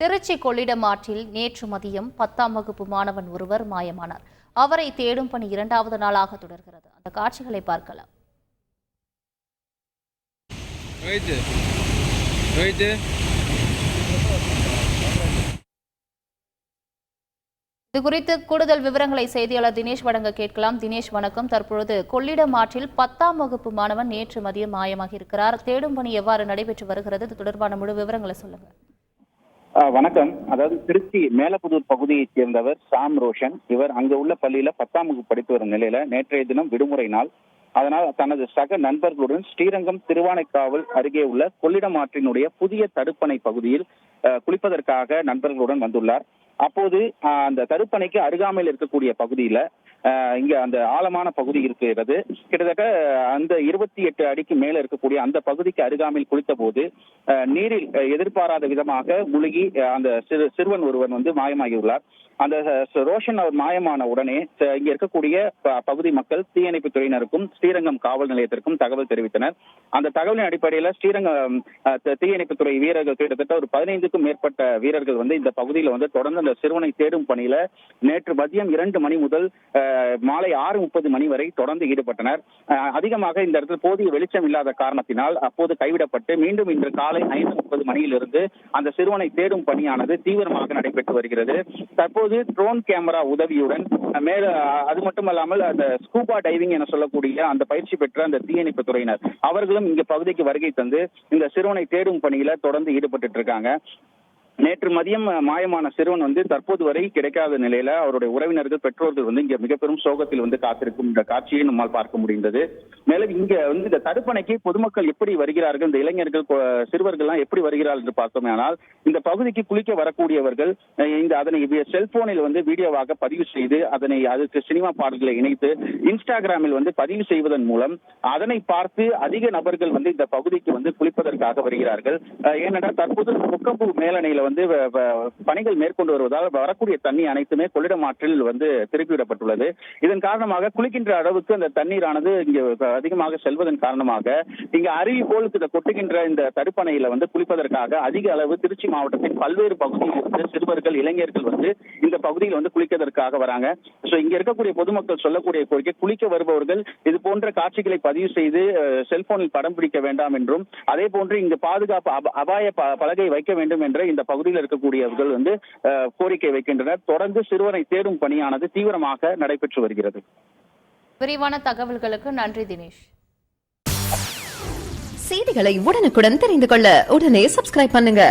திருச்சி கொள்ளிடம் ஆற்றில் நேற்று மதியம் 10ஆம் வகுப்பு மாணவன் ஒருவர் மாயமானார். அவரை தேடும் பணி 2வது நாளாக தொடர்கிறது. அந்த காட்சிகளை பார்க்கலாம். இது குறித்து கூடுதல் விவரங்களை செய்தியாளர் தினேஷ் வழங்க கேட்கலாம். தினேஷ் வணக்கம். தற்பொழுது கொள்ளிடம் ஆற்றில் 10ஆம் வகுப்பு மாணவன் நேற்று மதியம் மாயமாகி இருக்கிறார். தேடும் பணி எவ்வாறு நடைபெற்று வருகிறது? இது தொடர்பான முழு விவரங்களை சொல்லுங்க. வணக்கம். அதாவது திருச்சி மேலப்புதூர் பகுதியைச் சேர்ந்தவர் சாம் ரோஷன். இவர் அங்க உள்ள பள்ளியில 10ஆம் வகுப்பு படித்து வரும் நிலையில நேற்றைய தினம் விடுமுறை நாள். அதனால் தனது சக நண்பர்களுடன் ஸ்ரீரங்கம் திருவானைக்காவல் அருகே உள்ள கொள்ளிடம் ஆற்றினுடைய புதிய தடுப்பணை பகுதியில் குளிப்பதற்காக நண்பர்களுடன் வந்துள்ளார். அப்போது அந்த தடுப்பணைக்கு அருகாமையில் இருக்கக்கூடிய பகுதியில இங்க அந்த ஆழமான பகுதி இருக்கிறது. கிட்டத்தட்ட அந்த 28 அடிக்கு மேல இருக்கக்கூடிய அந்த பகுதிக்கு அருகாமையில் குளித்த போது நீரில் எதிர்பாராத விதமாக முழுகி அந்த சிறுவன் ஒருவன் மாயமாகியுள்ளார். அந்த ரோஷன் அவர் மாயமான உடனே இங்க இருக்கக்கூடிய பகுதி மக்கள் தீயணைப்பு துறையினருக்கும் ஸ்ரீரங்கம் காவல் நிலையத்திற்கும் தகவல் தெரிவித்தனர். அந்த தகவலின் அடிப்படையில் ஸ்ரீரங்கம் தீயணைப்பு துறை வீரர்கள் கிட்டத்தட்ட ஒரு 15க்கும் மேற்பட்ட வீரர்கள் இந்த பகுதியில தொடர்ந்து அந்த சிறுவனை தேடும் பணியில நேற்று மதியம் 2 மணி முதல் மாலை 6:30 மணி வரை தொடர்ந்து ஈடுபட்டனர். அதிகமாக இந்த இடத்தில் போதிய வெளிச்சம் இல்லாத காரணத்தினால் அப்போது கைவிடப்பட்டு மீண்டும் இன்று காலை 5:30 மணியிலிருந்து அந்த சிறுவனை தேடும் பணியானது தீவிரமாக நடைபெற்று வருகிறது. தற்போது ட்ரோன் கேமரா உதவியுடன் அது மட்டுமல்லாமல் அந்த ஸ்கூபா டைவிங் என சொல்லக்கூடிய அந்த பயிற்சி பெற்ற அந்த தீயணைப்பு துறையினர் அவர்களும் இங்க பகுதிக்கு வருகை தந்து இந்த சிறுவனை தேடும் பணியில தொடர்ந்து ஈடுபட்டு இருக்காங்க. நேற்று மதியம் மாயமான சிறுவன் தற்போது வரை கிடைக்காத நிலையில அவருடைய உறவினர்கள் பெற்றோர்கள் இங்க மிக பெரும் சோகத்தில் காத்திருக்கும் இந்த காட்சியை நம்மால் பார்க்க முடிந்தது. மேலும் இங்க இந்த தடுப்பணைக்கு பொதுமக்கள் எப்படி வருகிறார்கள், இந்த இளைஞர்கள் சிறுவர்கள் எல்லாம் எப்படி வருகிறார்கள் என்று பார்த்தோமே ஆனால் இந்த பகுதிக்கு குளிக்க வரக்கூடியவர்கள் அதனை செல்போனில் வீடியோவாக பதிவு செய்து அதுக்கு சினிமா பாடல்களை இணைத்து இன்ஸ்டாகிராமில் பதிவு செய்வதன் மூலம் அதனை பார்த்து அதிக நபர்கள் இந்த பகுதிக்கு குளிப்பதற்காக வருகிறார்கள். ஏனென்றால் தற்போது முக்கம்பு மேலணையில பணிகள் மேற்கொண்டு வருவதால் வரக்கூடிய தண்ணீர் அனைத்துமே கொள்ளிடம் ஆற்றில் திருப்பிவிடப்பட்டுள்ளது. இதன் காரணமாக குளிக்கின்ற அளவுக்கு அந்த தண்ணீரானது இங்கு அதிகமாக செல்வதன் காரணமாக இங்க அருவி போல் கொட்டுகின்ற இந்த தடுப்பணையில குளிப்பதற்காக அதிக அளவு திருச்சி மாவட்டத்தின் பல்வேறு பகுதியில் இருந்து சிறுவர்கள் இளைஞர்கள் இந்த பகுதியில் குளிப்பதற்காக வராங்க. இங்க இருக்கக்கூடிய பொதுமக்கள் சொல்லக்கூடிய கோரிக்கை, குளிக்க வருபவர்கள் இது போன்ற காட்சிகளை பதிவு செய்து செல்போனில் படம் பிடிக்க வேண்டாம் என்றும் அதே போன்று இங்கு பாதுகாப்பு அபாய பலகை வைக்க வேண்டும் என்ற இந்த பகுதியில் இருக்கக்கூடியவர்கள் கோரிக்கை வைக்கின்றனர். தொடர்ந்து சிறுவனை தேடும் பணியானது தீவிரமாக நடைபெற்று வருகிறது. விரிவான தகவல்களுக்கு நன்றி தினேஷ். செய்திகளை உடனுக்குடன் தெரிந்து கொள்ள உடனே சப்ஸ்கிரைப் பண்ணுங்க.